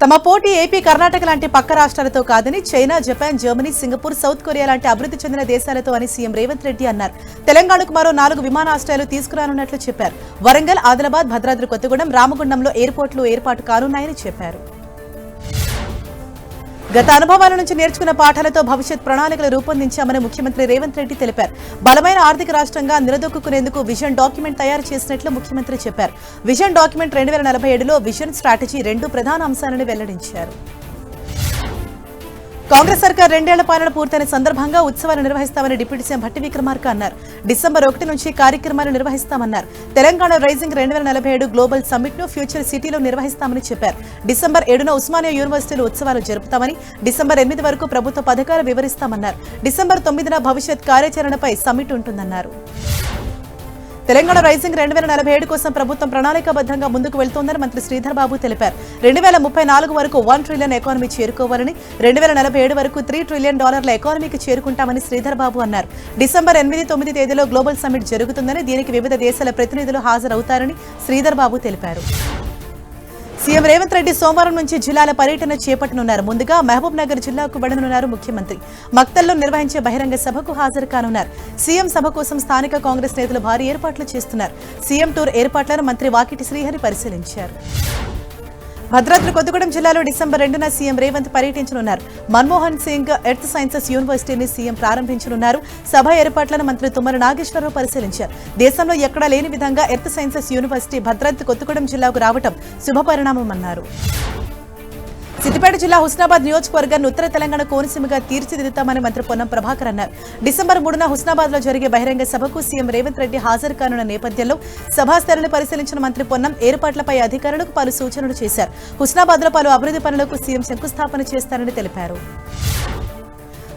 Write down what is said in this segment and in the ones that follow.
తమ పోటీ ఏపీ, కర్ణాటక లాంటి పక్క రాష్ట్రాలతో కాదని China, Japan, Germany, Singapore, south Korea లాంటి అభివృద్ధి చెందిన దేశాలతో అని సీఎం రేవంత్ రెడ్డి అన్నారు. తెలంగాణకు మరో 4 విమానాశ్రయాలు తీసుకురానున్నట్లు చెప్పారు. వరంగల్, ఆదిలాబాద్, భద్రాద్రి కొత్తగూడెం, రామగుండంలో ఎయిర్పోర్టులు ఏర్పాటు కానున్నాయని చెప్పారు. గత అనుభవాల నుంచి నేర్చుకున్న పాఠాలతో భవిష్యత్ ప్రణాళికలు రూపొందించామని ముఖ్యమంత్రి రేవంత్ రెడ్డి తెలిపారు. బలమైన ఆర్థిక రాష్ట్రంగా నిలదొక్కునేందుకు విజన్ డాక్యుమెంట్ తయారు చేసినట్లు ముఖ్యమంత్రి చెప్పారు. విజన్ డాక్యుమెంట్ 2047లో విజన్, స్ట్రాటజీ 2 ప్రధాన అంశాలను వెల్లడించారు. కాంగ్రెస్ సర్కార్ 2 ఏళ్ల పాలన పూర్తయిన సందర్భంగా ఉత్సవాలు నిర్వహిస్తామని డిప్యూటీ సీఎం భట్టి విక్రమార్క అన్నారు. డిసెంబర్ 1 నుంచి కార్యక్రమాలు నిర్వహిస్తామన్నారు. తెలంగాణ రైజింగ్ 2047 గ్లోబల్ సమ్మిట్ ను ఫ్యూచర్ సిటీలో నిర్వహిస్తామని చెప్పారు. డిసెంబర్ 7న ఉస్మానియా యూనివర్సిటీలో ఉత్సవాలు జరుపుతామని, డిసెంబర్ 8 వరకు ప్రభుత్వ పథకాలు వివరిస్తామన్నారు. డిసెంబర్ 9న భవిష్యత్ కార్యాచరణపై సమ్మిట్ ఉంటుందన్నారు. తెలంగాణ రైజింగ్ 2047 కోసం ప్రభుత్వం ప్రణాళికాబద్ధంగా ముందుకు వెళ్తోందని మంత్రి శ్రీధర్ బాబు తెలిపారు. 2034 వరకు $1 ట్రిలియన్ ఎకానమీ చేరుకోవాలని, 2047 వరకు $3 ట్రిలియన్ ఎకానమీకి చేరుకుంటామని శ్రీధర్ బాబు అన్నారు. డిసెంబర్ 8-9 తేదీలో గ్లోబల్ సమ్మిట్ జరుగుతుందని, దీనికి వివిధ దేశాల ప్రతినిధులు హాజరవుతారని శ్రీధర్ బాబు తెలిపారు. సీఎం రేవంత్ రెడ్డి సోమవారం నుంచి జిల్లాల పర్యటన చేపట్టనున్నారు. ముందుగా మహబూబ్ నగర్ జిల్లాకు వెళ్లనున్నారు ముఖ్యమంత్రి. మక్తల్లో నిర్వహించే బహిరంగ సభకు హాజరు కానున్నారు. సీఎం సభ కోసం స్థానిక కాంగ్రెస్ నేతలు భారీ ఏర్పాట్లు చేస్తున్నారు. సీఎం టూర్ ఏర్పాట్లను మంత్రి వాకిటి శ్రీహరి పరిశీలించారు. భద్రాద్రి కొత్తగూడెం జిల్లాలో డిసెంబర్ 2న సీఎం రేవంత్ పర్యటించనున్నారు. మన్మోహన్ సింగ్ ఎర్త్ సైన్సెస్ యూనివర్సిటీని సీఎం ప్రారంభించనున్నారు. సభ ఏర్పాట్లను మంత్రి తుమ్మల నాగేశ్వరరావు పరిశీలించారు. దేశంలో ఎక్కడా లేని విధంగా earth sciences university Bhadradri Kothagudem జిల్లాకు రావడం శుభపరిణామమన్నారు. సిద్దిపేట జిల్లా హుస్నాబాద్ నియోజకవర్గాన్ని ఉత్తర తెలంగాణ కోనసీమగా తీర్చిదిద్దుతామని మంత్రి పొన్నం ప్రభాకర్ అన్నారు. డిసెంబర్ 3న హుస్నాబాద్ లో జరిగే బహిరంగ సభకు సీఎం రేవంత్ రెడ్డి హాజరు కానున్న నేపథ్యంలో సభాస్థలిని పరిశీలించిన మంత్రి పొన్నం ఏర్పాట్లపై అధికారులకు పలు సూచనలు చేశారు. హుస్నాబాద్ లో పలు అభివృద్ధి పనులకు సీఎం శంకుస్థాపన చేస్తారని తెలిపారు.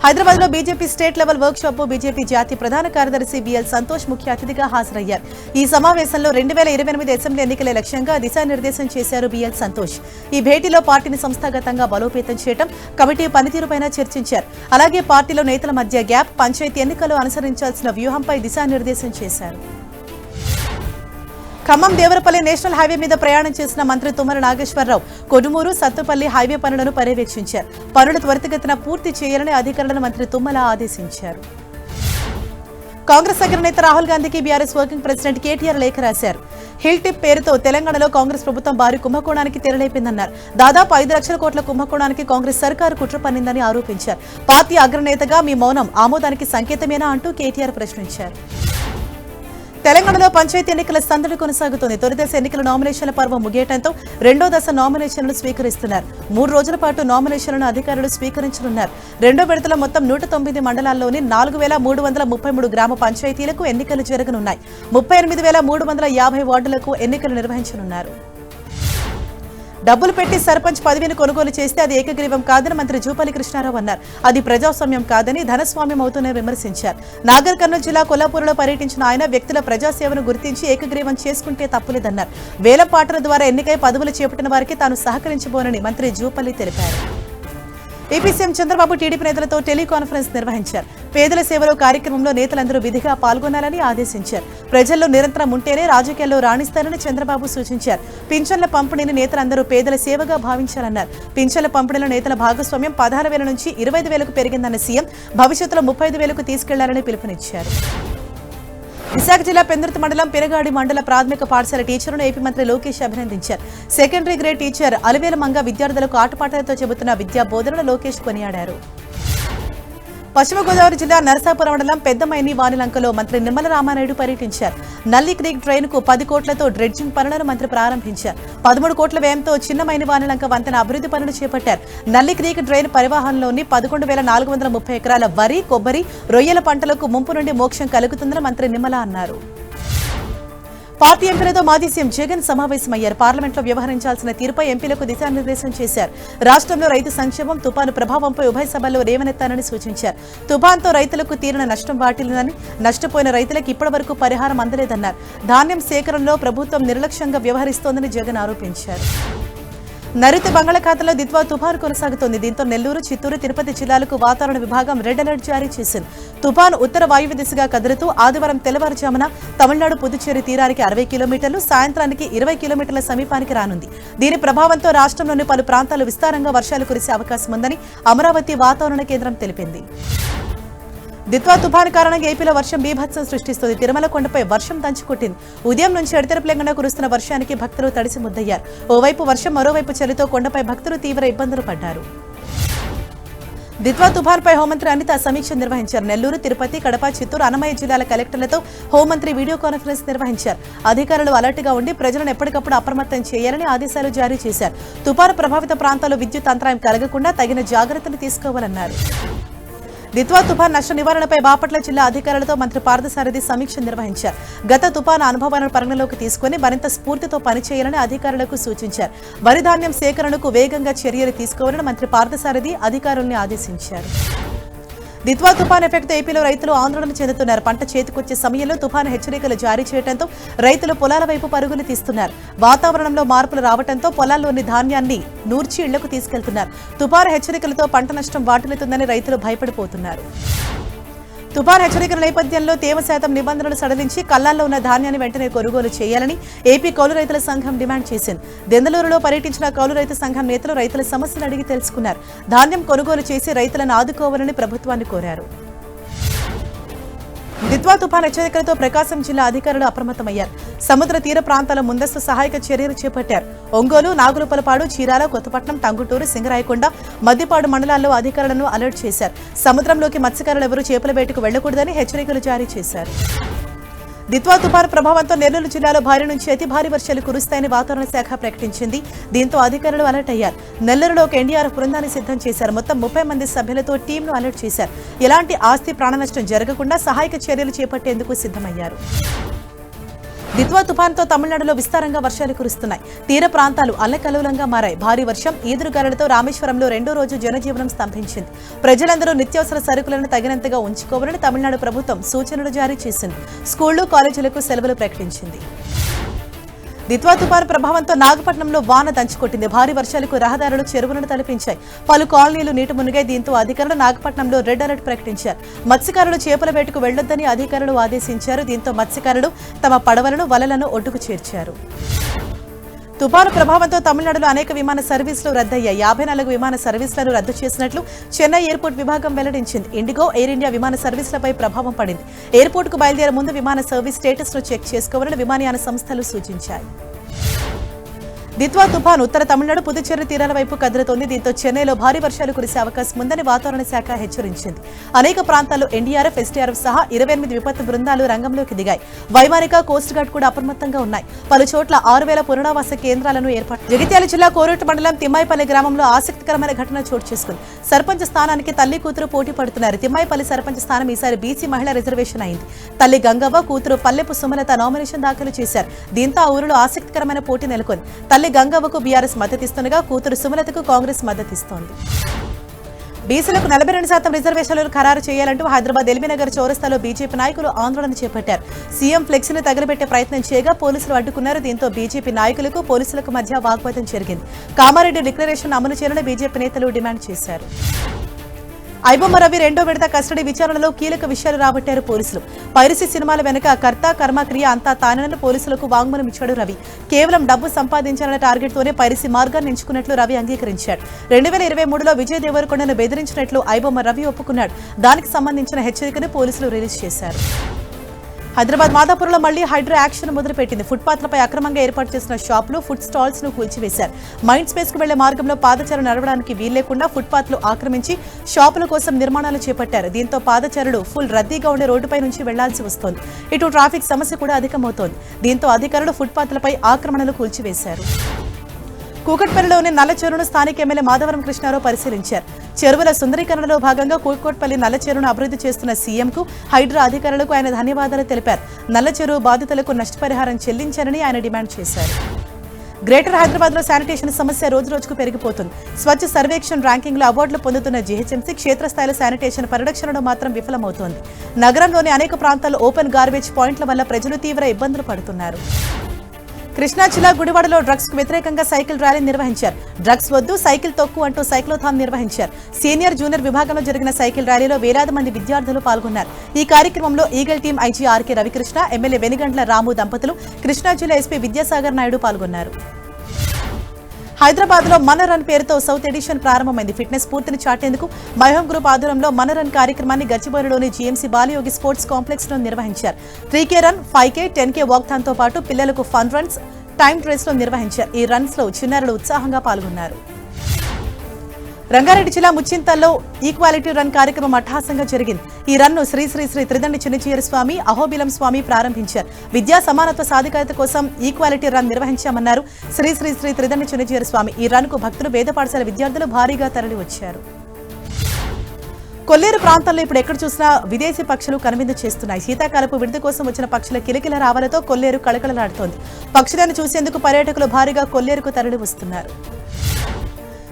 హైదరాబాద్ లో BJP state level work shop BJP జాతీయ ప్రధాన కార్యదర్శి బిఎల్ సంతోష్ ముఖ్య అతిథిగా హాజరయ్యారు. ఈ సమావేశంలో 2028 అసెంబ్లీ ఎన్నికల లక్ష్యంగా దిశానిర్దేశం చేశారు బిఎల్ సంతోష్. ఈ భేటీలో పార్టీని సంస్థాగతంగా బలోపేతం చేయడం, కమిటీ పనితీరుపైన చర్చించారు. అలాగే పార్టీలో నేతల మధ్య గ్యాప్, పంచాయతీ ఎన్నికల్లో అనుసరించాల్సిన వ్యూహంపై దిశానిర్దేశం చేశారు. ఖమ్మం దేవరపల్లి నేషనల్ హైవే మీద ప్రయాణం చేసిన మంత్రి తుమ్మల నాగేశ్వరరావు కొడుమూరు, సత్తుపల్లి హైవే పనులను పర్యవేక్షించారు. పనులు త్వరితగతిన పూర్తి చేయాలని అధికారులను మంత్రి తుమ్మల ఆదేశించారు. కాంగ్రెస్ అగ్రనేత రాహుల్ గాంధీకి బీఆర్ఎస్ వర్కింగ్ ప్రెసిడెంట్ కేటీఆర్ లేఖ రాశారు. హిల్ టిప్ పేరుతో తెలంగాణలో కాంగ్రెస్ ప్రభుత్వం భారీ కుంభకోణానికి తెరలేపిందన్నారు. దాదాపు 5 లక్షల కోట్ల కుంభకోణానికి కాంగ్రెస్ సర్కారు కుట్ర పన్నిందని ఆరోపించారు. పార్టీ అగ్రనేతగా మీ మౌనం ఆమోదానికి సంకేతమేనా అంటూ కేటీఆర్ ప్రశ్నించారు. తెలంగాణలో పంచాయతీ ఎన్నికల సందడి కొనసాగుతోంది. తొలి దశ ఎన్నికల నామినేషన్ల పర్వం ముగియటంతో రెండో దశ నామినేషన్లు స్వీకరిస్తున్నారు. 3 రోజుల పాటు నామినేషన్లను అధికారులు స్వీకరించనున్నారు. రెండో విడతలో మొత్తం 109 మండలాల్లోని 4333 గ్రామ పంచాయతీలకు ఎన్నికలు జరగనున్నాయి. 38,350 వార్డులకు ఎన్నికలు నిర్వహించనున్నారు. డబ్బులు పెట్టి సర్పంచ్ పదవిని కొనుగోలు చేస్తే అది ఏకగ్రీవం కాదని మంత్రి జూపల్లి కృష్ణారావు అన్నారు. అది ప్రజాస్వామ్యం కాదని ధనస్వామ్యం అవుతుందని విమర్శించారు. నాగర్ కర్నూలు జిల్లా కొల్లాపూర్లో పర్యటించిన ఆయన వ్యక్తుల ప్రజాసేవను గుర్తించి ఏకగ్రీవం చేసుకుంటే తప్పులేదన్నారు. వేల పాటల ద్వారా ఎన్నికై పదవులు చేపట్టిన వారికి తాను సహకరించబోనని మంత్రి జూపల్లి తెలిపారు. ఏపీ సీఎం చంద్రబాబు టీడీపీ నేతలతో టెలికాన్ఫరెన్స్ నిర్వహించారు. పేదల సేవలో కార్యక్రమంలో నేతలందరూ విధిగా పాల్గొనాలని ఆదేశించారు. ప్రజల్లో నిరంతరం ఉంటేనే రాజకీయాల్లో రాణిస్తారని చంద్రబాబు సూచించారు. పింఛన్ల పంపిణీని నేతలందరూ పేదల సేవగా భావించాలన్నారు. పింఛన్ల పంపిణీలో నేతల భాగస్వామ్యం 16,000 నుంచి 25,000కు పెరిగిందన్న సీఎం భవిష్యత్తులో 35,000కు తీసుకెళ్లాలని పిలుపునిచ్చారు. విశాఖ జిల్లా పెందుర్తి మండలం పిరగాడి మండల ప్రాథమిక పాఠశాల టీచర్ను ఏపీ మంత్రి లోకేష్ అభినందించారు. Secondary grade teacher Alivela Manga విద్యార్థులకు ఆటపాటలతో చెబుతున్న విద్యా బోధనను లోకేష్ కొనియాడారు. పశ్చిమ గోదావరి జిల్లా నరసాపురం మండలం పెద్దమైని వానిలంకలో మంత్రి నిమ్మల రామానాయుడు పర్యటించారు. నల్లి క్రీక్ డ్రైన్ కు 10 కోట్లతో డ్రెడ్జింగ్ పనులను మంత్రి ప్రారంభించారు. 13 కోట్ల వ్యయంతో చిన్నమైని వానిలంక వంతెన అభివృద్ధి పనులు చేపట్టారు. నల్లి క్రీక్ డ్రైన్ పరివాహంలోని 11,430 ఎకరాల వరి, కొబ్బరి, రొయ్యల పంటలకు ముంపు నుండి మోక్షం కలుగుతుందని మంత్రి నిమ్మల అన్నారు. పార్టీ ఎంపీలతో మాజీ సీఎం జగన్ సమావేశమయ్యారు. పార్లమెంట్లో వ్యవహరించాల్సిన తీరుపై ఎంపీలకు దిశానిర్దేశం చేశారు. రాష్ట్రంలో రైతు సంక్షేమం, తుపాను ప్రభావంపై ఉభయ సభల్లో లేవనెత్తానని సూచించారు. తుపాన్తో రైతులకు తీరిన నష్టం వాటిల్లిందని, నష్టపోయిన రైతులకు ఇప్పటివరకు పరిహారం అందలేదన్నారు. ధాన్యం సేకరణలో ప్రభుత్వం నిర్లక్ష్యంగా వ్యవహరిస్తోందని జగన్ ఆరోపించారు. నైరుతి బంగాళాఖాతంలో దిత్వా తుఫాను కొనసాగుతోంది. దీంతో నెల్లూరు, చిత్తూరు, తిరుపతి జిల్లాలకు వాతావరణ విభాగం రెడ్ అలర్ట్ జారీ చేసింది. తుఫాను ఉత్తర వాయువ్య దిశగా కదులుతూ ఆదివారం తెల్లవారుజామున తమిళనాడు, పుదుచ్చేరి తీరానికి 60 కిలోమీటర్లు, సాయంత్రానికి 20 కిలోమీటర్ల సమీపానికి రానుంది. దీని ప్రభావంతో రాష్ట్రంలోని పలు ప్రాంతాలు విస్తారంగా వర్షాలు కురిసే అవకాశం ఉందని అమరావతి వాతావరణ కేంద్రం తెలిపింది. దిత్వా తుఫాను కారణంగా ఏపీలో వర్షం బీభత్సం సృష్టిస్తుంది. తిరుమల కొండపై వర్షం దంచుకొట్టింది. ఉదయం నుంచి ఎడతెరపులేకుండా కురుస్తున్న వర్షానికి భక్తులు తడిసి ముద్దయ్యారు. ఓవైపు వర్షం, మరోవైపు చలితో కొండపై భక్తులు తీవ్ర ఇబ్బందులు పడ్డారు. దిత్వా తుఫాన్పై హోంమంత్రి అనిత సమీక్ష నిర్వహించారు. నెల్లూరు, తిరుపతి, కడప, చిత్తూరు, అన్నమయ్య జిల్లాల కలెక్టర్లతో హోంమంత్రి వీడియో కాన్ఫరెన్స్ నిర్వహించారు. అధికారులు అలర్ట్గా ఉండి ప్రజలను ఎప్పటికప్పుడు అప్రమత్తం చేయాలని ఆదేశాలు జారీ చేశారు. తుఫాను ప్రభావిత ప్రాంతాల్లో విద్యుత్ అంతరాయం కలగకుండా తగిన జాగ్రత్తలు తీసుకోవాలన్నారు. దిత్వా తుఫాన్ నష్ట నివారణపై బాపట్ల జిల్లా అధికారులతో మంత్రి పార్థసారథి సమీక్ష నిర్వహించారు. గత తుఫాను అనుభవాలను పరిగణలోకి తీసుకుని మరింత స్ఫూర్తితో పనిచేయాలని అధికారులకు సూచించారు. వరి ధాన్యం సేకరణకు వేగంగా చర్యలు తీసుకోవాలని మంత్రి పార్థసారథి అధికారుల్ని ఆదేశించారు. దిత్వా తుఫాన్ ఎఫెక్ట్ ఏపీలో రైతులు ఆందోళన చెందుతున్నారు. పంట చేతికొచ్చే సమయంలో తుఫాను హెచ్చరికలు జారీ చేయడంతో రైతులు పొలాల వైపు పరుగులు తీస్తున్నారు. వాతావరణంలో మార్పులు రావడంతో పొలాల్లోని ధాన్యాన్ని నూర్చి ఇళ్లకు తీసుకెళ్తున్నారు. తుఫాను హెచ్చరికలతో పంట నష్టం వాటిల్లుతుందని రైతులు భయపడిపోతున్నారు. తుఫాను హెచ్చరికల నేపథ్యంలో తేమ శాతం నిబంధనలు సడలించి కల్లాల్లో ఉన్న ధాన్యాన్ని వెంటనే కొనుగోలు చేయాలని ఏపీ కౌలు రైతుల సంఘం డిమాండ్ చేసింది. దెందలూరులో పర్యటించిన కౌలు రైతు సంఘం నేతలు రైతుల సమస్యలు అడిగి తెలుసుకున్నారు. ధాన్యం కొనుగోలు చేసి రైతులను ఆదుకోవాలని ప్రభుత్వాన్ని కోరారు. దిత్వా తుఫాన్ హెచ్చరికలతో ప్రకాశం జిల్లా అధికారులు అప్రమత్తమయ్యారు. సముద్ర తీర ప్రాంతాల ముందస్తు సహాయక చర్యలు చేపట్టారు. ఒంగోలు, నాగులపలపాడు, చీరాల, కొత్తపట్నం, టంగుటూరు, సింగరాయకొండ, మద్దిపాడు మండలాల్లో అధికారులను అలర్ట్ చేశారు. సముద్రంలోకి మత్స్యకారులు ఎవరూ చేపల వేటకు వెళ్లకూడదని హెచ్చరికలు జారీ చేశారు. దిత్వా తుఫాను ప్రభావంతో నెల్లూరు జిల్లాలో భారీ నుంచి అతి భారీ వర్షాలు కురుస్తాయని వాతావరణ శాఖ ప్రకటించింది. దీంతో అధికారులు అలర్ట్ అయ్యారు. నెల్లూరులో ఒక ఎన్డీఆర్ఎఫ్ బృందాన్ని సిద్ధం చేశారు. మొత్తం 30 మంది సభ్యులతో టీంను అలర్ట్ చేశారు. ఎలాంటి ఆస్తి ప్రాణ నష్టం జరగకుండా సహాయక చర్యలు చేపట్టేందుకు సిద్ధమయ్యారు. దిత్వా తుఫాన్తో తమిళనాడులో విస్తారంగా వర్షాలు కురుస్తున్నాయి. తీర ప్రాంతాలు అల్లకల్లోలంగా మారాయి. భారీ వర్షం, ఈదురుగాలులతో రామేశ్వరంలో 2వ రోజు జనజీవనం స్తంభించింది. ప్రజలందరూ నిత్యావసర సరుకులను తగినంతగా ఉంచుకోవాలని తమిళనాడు ప్రభుత్వం సూచనలు జారీ చేసింది. స్కూళ్లు, కాలేజీలకు సెలవులు ప్రకటించింది. దిత్వా తుఫాను ప్రభావంతో నాగపట్నంలో వాన దంచుకొట్టింది. భారీ వర్షాలకు రహదారులు, చెరువులను తలపించాయి. పలు కాలనీలు నీట మునిగాయి. దీంతో అధికారులు నాగపట్నంలో రెడ్ అలర్ట్ ప్రకటించారు. మత్స్యకారులు చేపల వేటకు వెళ్లొద్దని అధికారులు ఆదేశించారు. దీంతో మత్స్యకారులు తమ పడవలను, వలలను ఒడ్డుకు చేర్చారు. తుఫాను ప్రభావంతో తమిళనాడులో అనేక విమాన సర్వీసులు రద్దయ్యాయి. 54 విమాన సర్వీసులను రద్దు చేసినట్లు చెన్నై ఎయిర్పోర్ట్ విభాగం వెల్లడించింది. ఇండిగో, ఎయిర్ ఇండియా విమాన సర్వీసులపై ప్రభావం పడింది. ఎయిర్పోర్టుకు బయలుదేరే ముందు విమాన సర్వీస్ స్టేటస్ను చెక్ చేసుకోవాలని విమానయాన సంస్థలు సూచించాయి. దిత్వా తుఫాను ఉత్తర తమిళనాడు, పుదుచ్చేరి తీరాల వైపు కదులుతోంది. దీంతో చెన్నైలో భారీ వర్షాలు కురిసే అవకాశం ఉందని వాతావరణ శాఖ హెచ్చరించింది. అనేక ప్రాంతాల్లో ఎన్డీఆర్ఎఫ్, ఎస్డీఆర్ఎఫ్ సహా 28 విపత్తు బృందాలు రంగంలోకి దిగాయి. వైమానిక, కోస్ట్ గార్డ్ కూడా అప్రమత్తంగా ఉన్నాయి. పలు చోట్ల 6000 పునరావాస కేంద్రాలను ఏర్పాటు. జగిత్యాల జిల్లా కోరుట్టు మండలం తిమ్మాయిపల్లి గ్రామంలో ఆసక్తికరమైన ఘటన చోటు చేసుకుంది. సర్పంచ్ స్థానానికి తల్లి, కూతురు పోటీ పడుతున్నారు. తిమ్మాయిపల్లి సర్పంచ్ స్థానం ఈసారి బీసీ మహిళా రిజర్వేషన్ అయింది. తల్లి గంగవ్వ, కూతురు పల్లెపు సుమలత నామినేషన్ దాఖలు చేశారు. దీంతో ఆ ఊరిలో ఆసక్తికరమైన పోటీ నెలకొంది. తల్లి గంగవ్వకు బీఆర్ఎస్ మద్దతిస్తుండగా కూతురు సుమలతకు కాంగ్రెస్ మద్దతిస్తోంది. బీసీలకు 42% రిజర్వేషన్లు ఖరారు చేయాలంటూ హైదరాబాద్ ఎల్బీనగర్ చౌరస్తాలో బీజేపీ నాయకులు ఆందోళన చేపట్టారు. సీఎం ఫ్లెక్సీని తగలబెట్టే ప్రయత్నం చేయగా పోలీసులు అడ్డుకున్నారు. దీంతో బీజేపీ నాయకులకు, పోలీసులకు మధ్య వాగ్వాదం జరిగింది. కామారెడ్డి డిక్లరేషన్ అమలు చేయాలని బీజేపీ నేతలు డిమాండ్ చేశారు. ఐబొమ్మ రవి 2వ విడత కస్టడీ విచారణలో కీలక విషయాలు రాబట్టారు పోలీసులు. పైరసీ సినిమాల వెనుక కర్త, కర్మ, క్రియ అంతా తానేనని పోలీసులకు వాంగ్మూలం ఇచ్చాడు రవి. కేవలం డబ్బు సంపాదించాలనే టార్గెట్తోనే పైరసీ మార్గాన్ని ఎంచుకున్నట్లు రవి అంగీకరించాడు. 2023లో విజయ్ దేవరకొండను బెదిరించినట్లు ఐబొమ్మ రవి ఒప్పుకున్నాడు. దానికి సంబంధించిన హెచ్చరికను పోలీసులు రిలీజ్ చేశారు. హైదరాబాద్ మాదాపూర్లో మళ్లీ హైడ్రా యాక్షన్ మొదలుపెట్టింది. ఫుట్పాత్లపై అక్రమంగా ఏర్పాటు చేసిన షాపులు, ఫుడ్ స్టాల్స్ ను కూల్చివేశారు. మైండ్ స్పేస్ కు వెళ్లే మార్గంలో పాదచారులు నడవడానికి వీల్లేకుండా ఫుట్పాత్లు ఆక్రమించి షాపుల కోసం నిర్మాణాలు చేపట్టారు. దీంతో పాదచారులు ఫుల్ రద్దీగా ఉండే రోడ్డుపై నుంచి వెళ్లాల్సి వస్తోంది. ఇటు ట్రాఫిక్ సమస్య కూడా అధికమవుతోంది. దీంతో అధికారులు ఫుట్పాత్లపై ఆక్రమణలు కూల్చివేశారు. కూకట్పల్లిలోని నల్ల చెరువును స్థానిక ఎమ్మెల్యే మాధవరం కృష్ణారావు పరిశీలించారు. చెరువుల సుందరీకరణలో భాగంగా కూకట్పల్లి నల్ల చెరువును అభివృద్ధి చేస్తున్న సీఎంకు, హైడ్రా అధికారులకు ఆయన ధన్యవాదాలు తెలిపారు. నల్ల చెరువు బాధితులకు నష్టపరిహారం చెల్లించారని ఆయన డిమాండ్ చేశారు. గ్రేటర్ హైదరాబాద్ లో శానిటేషన్ సమస్య రోజురోజుకు పెరిగిపోతుంది. స్వచ్ఛ సర్వేక్షణ్ ర్యాంకింగ్ లో అవార్డులు పొందుతున్న జీహెచ్ఎంసీ క్షేత్రస్థాయిలో శానిటేషన్ పరిరక్షణలో మాత్రం విఫలమవుతోంది. నగరంలోని అనేక ప్రాంతాల్లో ఓపెన్ గార్బేజ్ పాయింట్ల వల్ల ప్రజలు తీవ్ర ఇబ్బందులు పడుతున్నారు. కృష్ణా జిల్లా గుడివాడలో డ్రగ్స్ కు వ్యతిరేకంగా సైకిల్ ర్యాలీ నిర్వహించారు. డ్రగ్స్ వద్దు, సైకిల్ తొక్కు అంటూ సైక్లోథాన్ నిర్వహించారు. సీనియర్ జూనియర్ విభాగంలో జరిగిన సైకిల్ ర్యాలీలో వేలాది మంది విద్యార్థులు పాల్గొన్నారు. ఈ కార్యక్రమంలో eagle team IG RK Ravikrishna, MLA Venigandla Ramu దంపతులు, కృష్ణా జిల్లా ఎస్పీ విద్యాసాగర్ నాయుడు పాల్గొన్నారు. హైదరాబాద్ లో మన రన్ పేరుతో సౌత్ ఎడిషన్ ప్రారంభమైంది. ఫిట్నెస్ స్ఫూర్తిని చాటేందుకు మైహోమ్ గ్రూప్ ఆధ్వర్యంలో మన రన్ కార్యక్రమాన్ని గచ్చిబౌలిలోని జీఎంసీ బాలయోగి స్పోర్ట్స్ కాంప్లెక్స్ లో నిర్వహించారు. 3K run, 5K, 10K walkathon తో పాటు పిల్లలకు ఫన్ రన్స్, టైమ్ రేస్ లో నిర్వహించారు. ఈ రన్స్ లో చిన్నారులు ఉత్సాహంగా పాల్గొన్నారు. రంగారెడ్డి జిల్లా ముచ్చింతల్లో ఈక్వాలిటీ రన్ కార్యక్రమం అట్టహాసంగా జరిగింది. ఈ రన్ను శ్రీ శ్రీ శ్రీ త్రిదండి చిన్నచీర స్వామి, అహోబిలం స్వామి ప్రారంభించారు. విద్యా సమానత్వ సాధికారత కోసం ఈక్వాలిటీ రన్ నిర్వహించామన్నారు శ్రీ శ్రీ శ్రీ త్రిదండి చిన్నచీర స్వామి. ఈ రన్ కు భక్తులు, వేద పాఠశాల విద్యార్థులు భారీగా తరలి వచ్చారు. కొల్లేరు ప్రాంతంలో ఇప్పుడు ఎక్కడ చూసినా విదేశీ పక్షులు కనువిందు చేస్తున్నాయి. శీతాకాలపు విడుదల కోసం వచ్చిన పక్షుల కిలకిల రావాలతో కొల్లేరు కళకళలాడుతోంది. పక్షులను చూసేందుకు పర్యాటకులు భారీగా కొల్లేరుకు తరలి వస్తున్నారు.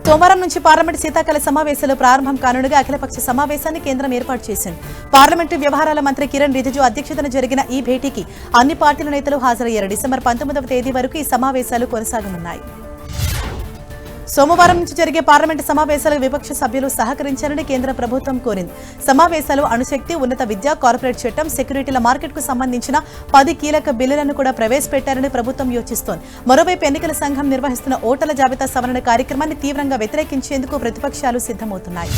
సోమవారం నుంచి పార్లమెంటు శీతాకాల సమావేశాలు ప్రారంభం కానుండగా అఖిలపక్ష సమావేశాన్ని కేంద్రం ఏర్పాటు చేసింది. పార్లమెంటరీ వ్యవహారాల మంత్రి కిరణ్ రిజిజు అధ్యక్షతన జరిగిన ఈ భేటీకి అన్ని పార్టీల నేతలు హాజరయ్యారు. డిసెంబర్ 19వ తేదీ వరకు ఈ సమావేశాలు కొనసాగనున్నాయి. సోమవారం నుంచి జరిగే పార్లమెంటు సమావేశాలకు విపక్ష సభ్యులు సహకరించాలని కేంద్ర ప్రభుత్వం కోరింది. సమావేశాలు అణుశక్తి, ఉన్నత విద్య, కార్పొరేట్ చట్టం, సెక్యూరిటీల మార్కెట్కు సంబంధించిన 10 కీలక బిల్లులను కూడా ప్రవేశపెట్టారని ప్రభుత్వం యోచిస్తోంది. మరోవైపు ఎన్నికల సంఘం నిర్వహిస్తున్న ఓటర్ల జాబితా సవరణ కార్యక్రమాన్ని తీవ్రంగా వ్యతిరేకించేందుకు ప్రతిపక్షాలు సిద్ధమవుతున్నాయి.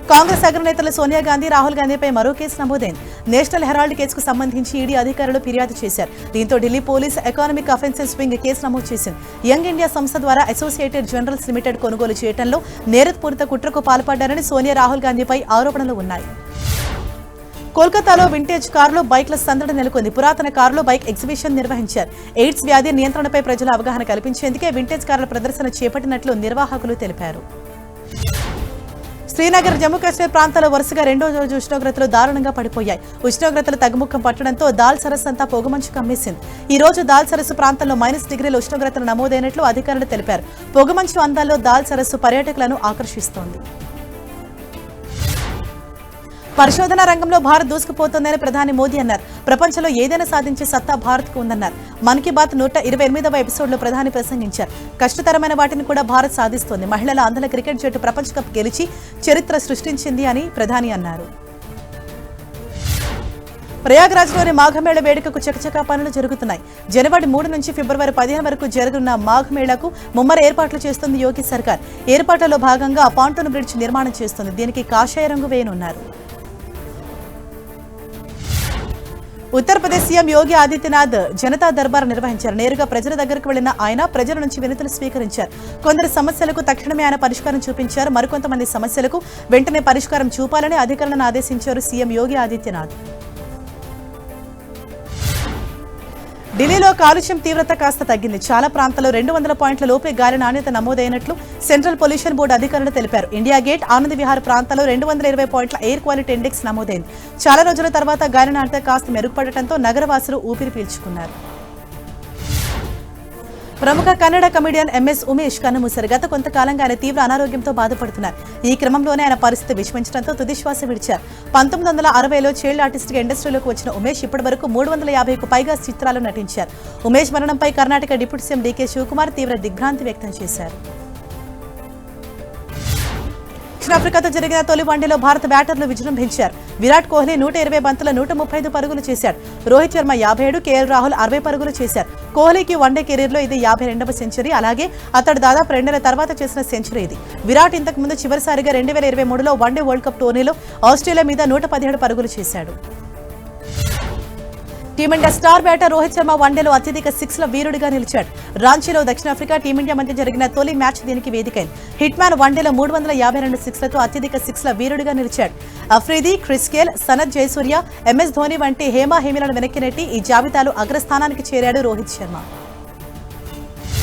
కాంగ్రెస్ అగ్రనేతలు సోనియా గాంధీ, రాహుల్ గాంధీపై మరో కేసు నమోదైంది. నేషనల్ హెరాల్డ్ కేసుకు సంబంధించి ఈడీ అధికారులు ఫిర్యాదు చేశారు. దీంతో Delhi police economic offences wing case నమోదు చేసింది. యంగ్ ఇండియా సంస్థ ద్వారా అసోసియేటెడ్ జనరల్స్ లిమిటెడ్ కొనుగోలు చేయడంలో నేరపూరిత కుట్రకు పాల్పడ్డారని సోనియా, రాహుల్ గాంధీపై ఆరోపణలు ఉన్నాయి. కోల్కతాలో వింటేజ్ కారులో బైక్ల సందడి నెలకొంది. పురాతన కారులో బైక్ ఎగ్జిబిషన్ నిర్వహించారు. ఎయిడ్స్ వ్యాధి నియంత్రణపై ప్రజల అవగాహన కల్పించేందుకే వింటేజ్ కార్ల ప్రదర్శన చేపట్టినట్లు నిర్వాహకులు తెలిపారు. శ్రీనగర్, జమ్మూ కాశ్మీర్ ప్రాంతాల్లో వరుసగా రెండో రోజు ఉష్ణోగ్రతలు దారుణంగా పడిపోయాయి. ఉష్ణోగ్రతలు తగ్గుముఖం పట్టడంతో దాల్ సరస్సు అంతా పొగమంచు కమ్మేసింది. ఈ రోజు దాల్ సరస్సు ప్రాంతంలో -డిగ్రీల ఉష్ణోగ్రతలు నమోదైనట్లు అధికారులు తెలిపారు. పొగమంచు అందాల్లో దాల్ సరస్సు పర్యాటకులను ఆకర్షిస్తోంది. పరిశోధన రంగంలో భారత్ దూసుకుపోతోందని ప్రధాని మోదీ అన్నారు. ప్రపంచంలో ఏదైనా సాధించే సత్తా భారత్కు ఉందన్నారు. మన్ కీ బాత్ 128వ ఎపిసోడ్లో ప్రధాని ప్రసంగించారు. కష్టతరమైన వాటిని కూడా భారత్ సాధిస్తోంది. మహిళల అందల క్రికెట్ జట్టు ప్రపంచ కప్ గెలిచి చరిత్ర సృష్టించింది అని ప్రధాని అన్నారు. ప్రయాగ్రాజ్లోని మాఘమేళ వేడుకకు చకచకా పనులు జరుగుతున్నాయి. జనవరి 3 నుంచి ఫిబ్రవరి 15 వరకు జరగనున్న మాఘమేళకు ముమ్మర ఏర్పాట్లు చేస్తుంది యోగి సర్కార్. ఏర్పాట్లలో భాగంగా పాంటూన్ బ్రిడ్జ్ నిర్మాణం చేస్తుంది. దీనికి కాషాయ రంగు వేయనున్నారు. ఉత్తరప్రదేశ్ సీఎం యోగి ఆదిత్యనాథ్ జనతా దర్బార్ నిర్వహించారు. నేరుగా ప్రజల దగ్గరకు వెళ్లిన ఆయన ప్రజల నుంచి వినతులు స్వీకరించారు. కొందరు సమస్యలకు తక్షణమే ఆయన పరిష్కారం చూపించారు. మరికొంతమంది సమస్యలకు వెంటనే పరిష్కారం చూపాలని అధికారులను ఆదేశించారు సీఎం యోగి ఆదిత్యనాథ్. ఢిల్లీలో కాలుష్యం తీవ్రత కాస్త తగ్గింది. చాలా ప్రాంతాల్లో 200 పాయింట్ల లోపే గాలి నాణ్యత నమోదైనట్లు సెంట్రల్ పొల్యూషన్ బోర్డు అధికారులు తెలిపారు. ఇండియా గేట్, ఆనంద్ విహార్ ప్రాంతాల్లో 220 పాయింట్ల ఎయిర్ క్వాలిటీ ఇండెక్స్ నమోదైంది. చాలా రోజుల తర్వాత గాలి నాణ్యత కాస్త మెరుగుపడటంతో నగరవాసులు ఊపిరి పీల్చుకున్నారు. ప్రముఖ కన్నడ కమెడియన్ ఎంఎస్ ఉమేష్ కన్నుమూశారు. గత కొంతకాలంగా ఆయన తీవ్ర అనారోగ్యంతో బాధపడుతున్నారు. ఈ క్రమంలోనే ఆయన పరిస్థితి విషమించడంతో తుదిశ్వాస విడిచారు. 1960లో చైల్డ్ ఆర్టిస్ట్గా ఇండస్ట్రీలోకి వచ్చిన ఉమేష్ ఇప్పటి వరకు 350కు పైగా చిత్రాలు నటించారు. ఉమేష్ మరణంపై Karnataka deputy CM DK Shivakumar తీవ్ర దిగ్భ్రాంతి వ్యక్తం చేశారు. దక్షిణాఫ్రికాతో జరిగిన తొలి వన్డేలో భారత బ్యాటర్లు విజృంభించారు. విరాట్ కోహ్లీ 120 బంతుల 135 పరుగులు చేశాడు. రోహిత్ శర్మ 57, కేఎల్ రాహుల్ 60 పరుగులు చేశారు. కోహ్లీకి వన్డే కెరీర్లో ఇది 52వ సెంచరీ. అలాగే అతడు దాదాపు 2 నెలల తర్వాత చేసిన సెంచరీ ఇది. విరాట్ ఇంతకు ముందు చివరిసారిగా 2023లో వన్డే వరల్డ్ కప్ టోర్నీలో ఆస్ట్రేలియా మీద 117 పరుగులు చేశాడు. Team India star batter Rohit Sharma వన్డేలో అత్యధిక 6ల వీరుడిగా నిలిచాడు. రాంచీలో దక్షిణాఫ్రికా, టీమిండియా మధ్య జరిగిన తొలి మ్యాచ్ దీనికి వేదికైంది. హిట్ మ్యాన్ వన్డేలో 352 6లతో అత్యధిక 6ల వీరుడిగా నిలిచాడు. Afridi, Chris Gayle, Sanath Jayasuriya, MS Dhoni వంటి హేమా హేమిలను వెనక్కి నెట్టి ఈ జాబితాలో అగ్రస్థానానికి చేరాడు రోహిత్ శర్మ.